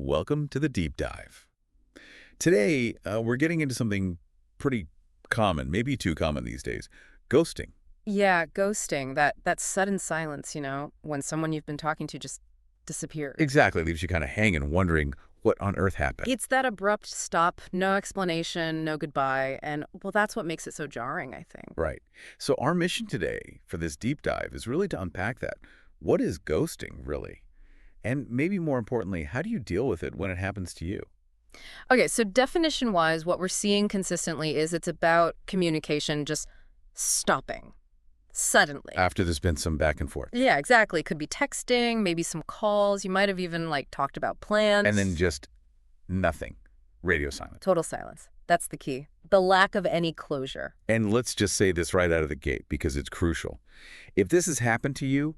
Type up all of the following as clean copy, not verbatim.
welcome to the deep dive. Today, we're getting into something pretty common, maybe too common these days, ghosting. Yeah, ghosting, that sudden silence, when someone you've been talking to just disappears. Exactly, leaves you kind of hanging, wondering what on earth happened. It's that abrupt stop, no explanation, no goodbye, and, well, that's what makes it so jarring, I think. Right. So our mission today for this deep dive is really to unpack that. What is ghosting, really? And maybe more importantly, how do you deal with it when it happens to you? Okay, so definition-wise, what we're seeing consistently is it's about communication just stopping suddenly. After there's been some back and forth. Yeah, exactly. Could be texting, maybe some calls. You might have even, talked about plans. And then just nothing. Radio silence. Total silence. That's the key. The lack of any closure. And let's just say this right out of the gate because it's crucial. If this has happened to you,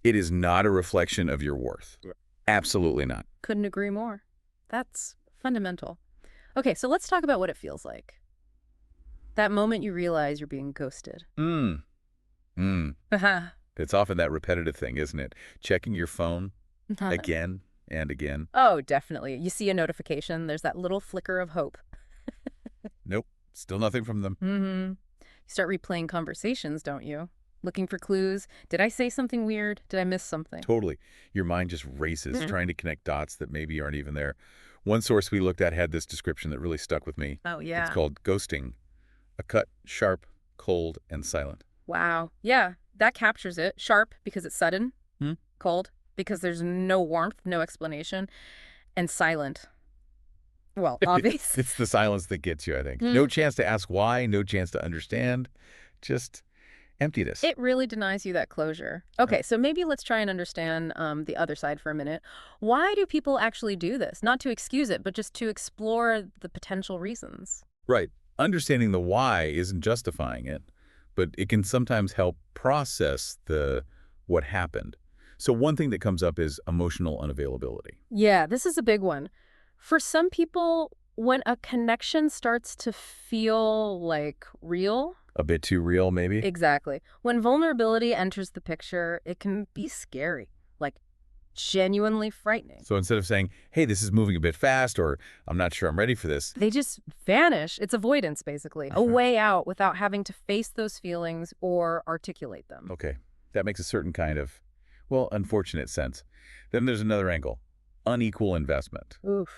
it is not a reflection of your worth. Right. Absolutely not. Couldn't agree more. That's fundamental. Okay, so let's talk about what it feels like. That moment you realize you're being ghosted. It's often that repetitive thing, isn't it? Checking your phone again and again. Oh, definitely. You see a notification, there's that little flicker of hope. Nope, still nothing from them. You start replaying conversations, don't you? Looking for clues. Did I say something weird? Did I miss something? Totally. Your mind just races, trying to connect dots that maybe aren't even there. One source we looked at had this description that really stuck with me. Oh, yeah. It's called ghosting, a cut, sharp, cold, and silent. Wow. Yeah, that captures it. Sharp, because it's sudden. Hmm? Cold, because there's no warmth, no explanation. And silent. Well, obvious. It's the silence that gets you, I think. No chance to ask why, no chance to understand, just emptiness. It really denies you that closure. Okay, so maybe let's try and understand the other side for a minute. Why do people actually do this? Not to excuse it, but just to explore the potential reasons. Right. Understanding the why isn't justifying it, but it can sometimes help process what happened. So one thing that comes up is emotional unavailability. Yeah, this is a big one. For some people, when a connection starts to feel real. A bit too real, maybe? Exactly. When vulnerability enters the picture, it can be scary, genuinely frightening. So instead of saying, hey, this is moving a bit fast, or I'm not sure I'm ready for this. They just vanish. It's avoidance, basically. A way out without having to face those feelings or articulate them. Okay, that makes a certain kind of, unfortunate sense. Then there's another angle, unequal investment. Oof.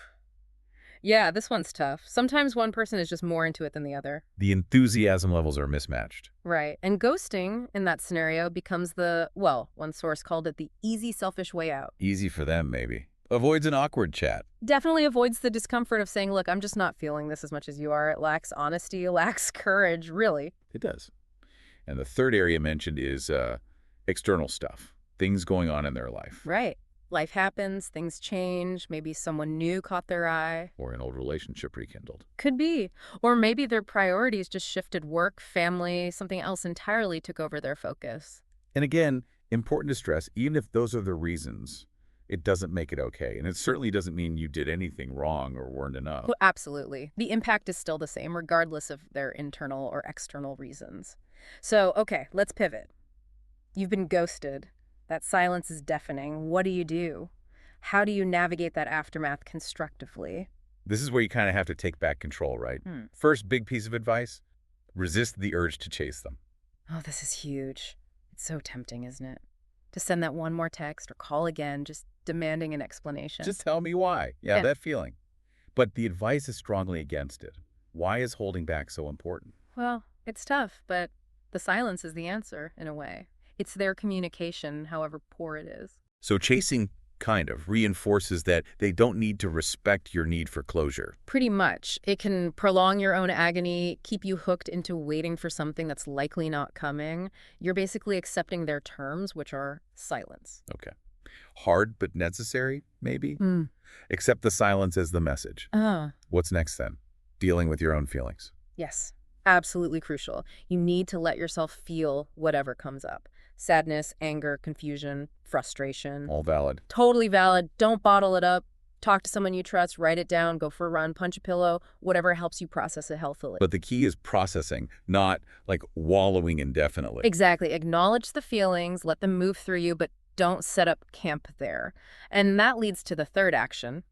Yeah, this one's tough. Sometimes one person is just more into it than the other. The enthusiasm levels are mismatched. Right. And ghosting, in that scenario, becomes one source called it the easy, selfish way out. Easy for them, maybe. Avoids an awkward chat. Definitely avoids the discomfort of saying, look, I'm just not feeling this as much as you are. It lacks honesty, it lacks courage, really. It does. And the third area mentioned is external stuff, things going on in their life. Right. Life happens, things change, maybe someone new caught their eye. Or an old relationship rekindled. Could be. Or maybe their priorities just shifted. Work, family, something else entirely took over their focus. And again, important to stress, even if those are the reasons, it doesn't make it okay. And it certainly doesn't mean you did anything wrong or weren't enough. Well, absolutely. The impact is still the same, regardless of their internal or external reasons. So, okay, let's pivot. You've been ghosted. That silence is deafening. What do you do? How do you navigate that aftermath constructively? This is where you kind of have to take back control, right? First big piece of advice, resist the urge to chase them. Oh, this is huge. It's so tempting, isn't it? To send that one more text or call again, just demanding an explanation. Just tell me why. Yeah, that feeling. But the advice is strongly against it. Why is holding back so important? Well, it's tough, but the silence is the answer, in a way. It's their communication, however poor it is. So chasing kind of reinforces that they don't need to respect your need for closure. Pretty much. It can prolong your own agony, keep you hooked into waiting for something that's likely not coming. You're basically accepting their terms, which are silence. Okay. Hard but necessary, maybe? Accept the silence as the message. What's next then? Dealing with your own feelings. Yes. Absolutely crucial. You need to let yourself feel whatever comes up. Sadness, anger, confusion, frustration. All valid. Totally valid. Don't bottle it up. Talk to someone you trust, write it down, go for a run, punch a pillow, whatever helps you process it healthily. But the key is processing, not wallowing indefinitely. Exactly. Acknowledge the feelings, let them move through you, but don't set up camp there. And that leads to the third action,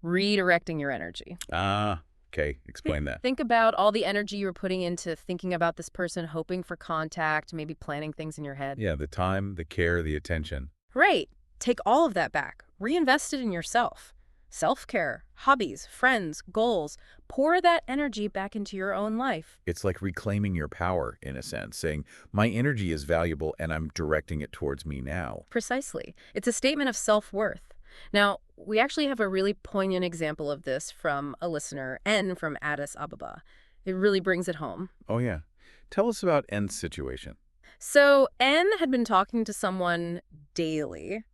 Redirecting your energy. Ah, okay. Explain that. Think about all the energy you were putting into thinking about this person, hoping for contact, maybe planning things in your head. Yeah, the time, the care, the attention. Right. Take all of that back. Reinvest it in yourself. Self-care, hobbies, friends, goals. Pour that energy back into your own life. It's like reclaiming your power, in a sense, saying, my energy is valuable and I'm directing it towards me now. Precisely. It's a statement of self-worth. Now, we actually have a really poignant example of this from a listener, N from Addis Ababa. It really brings it home. Oh, yeah. Tell us about N's situation. So, N had been talking to someone daily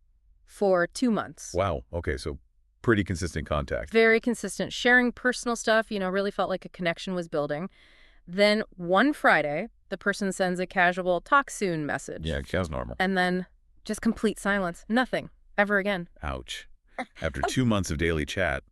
for 2 months. Wow. Okay, so pretty consistent contact. Very consistent, sharing personal stuff, really felt like a connection was building. Then one Friday, the person sends a casual talk soon message. Yeah, sounds normal. And then just complete silence. Nothing. Ever again. Ouch. After 2 months of daily chat,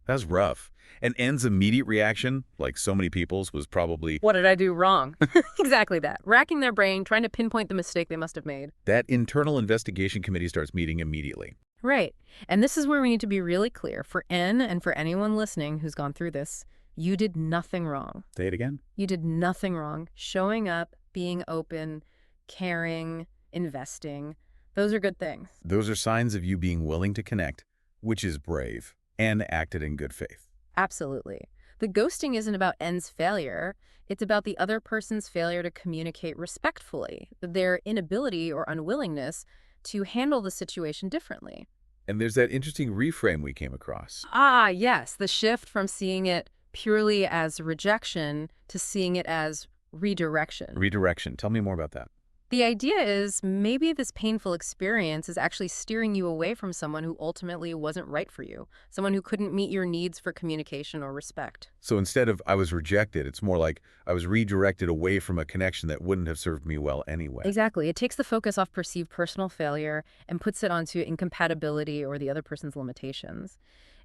that's rough. And N's immediate reaction, like so many people's, was probably, What did I do wrong? Exactly that. Racking their brain, trying to pinpoint the mistake they must have made. that internal investigation committee starts meeting immediately. Right. And this is where we need to be really clear. For N and for anyone listening who's gone through this, you did nothing wrong. Say it again. You did nothing wrong. Showing up, being open, caring, investing, those are good things. Those are signs of you being willing to connect, which is brave, and acted in good faith. Absolutely. The ghosting isn't about N's failure. It's about the other person's failure to communicate respectfully, their inability or unwillingness to handle the situation differently. And there's that interesting reframe we came across. Ah, yes, the shift from seeing it purely as rejection to seeing it as redirection. Redirection. Tell me more about that. The idea is maybe this painful experience is actually steering you away from someone who ultimately wasn't right for you, someone who couldn't meet your needs for communication or respect. So instead of I was rejected, it's more like I was redirected away from a connection that wouldn't have served me well anyway. Exactly. It takes the focus off perceived personal failure and puts it onto incompatibility or the other person's limitations.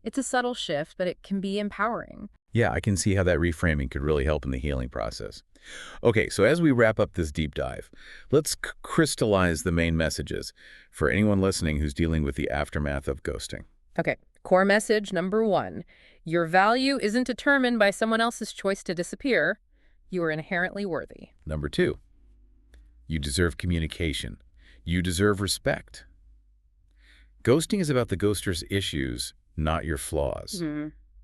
It's a subtle shift, but it can be empowering. Yeah, I can see how that reframing could really help in the healing process. Okay, so as we wrap up this deep dive, let's crystallize the main messages for anyone listening who's dealing with the aftermath of ghosting. Okay, core message number 1. Your value isn't determined by someone else's choice to disappear. You are inherently worthy. Number 2, you deserve communication. You deserve respect. Ghosting is about the ghoster's issues, not your flaws.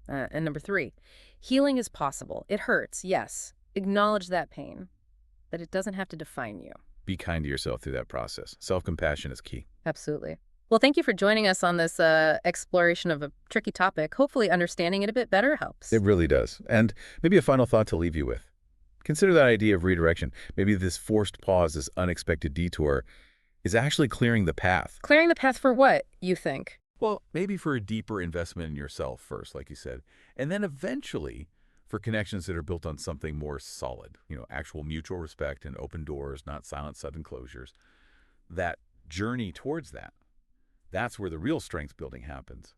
And number 3, healing is possible. It hurts, yes. Acknowledge that pain, but it doesn't have to define you. Be kind to yourself through that process. Self-compassion is key. Absolutely. Well, thank you for joining us on this exploration of a tricky topic. Hopefully understanding it a bit better helps. It really does. And maybe a final thought to leave you with. Consider that idea of redirection. Maybe this forced pause, this unexpected detour, is actually clearing the path. Clearing the path for what, you think? Well, maybe for a deeper investment in yourself first, like you said, and then eventually for connections that are built on something more solid, actual mutual respect and open doors, not silent, sudden closures. That journey towards that, that's where the real strength building happens.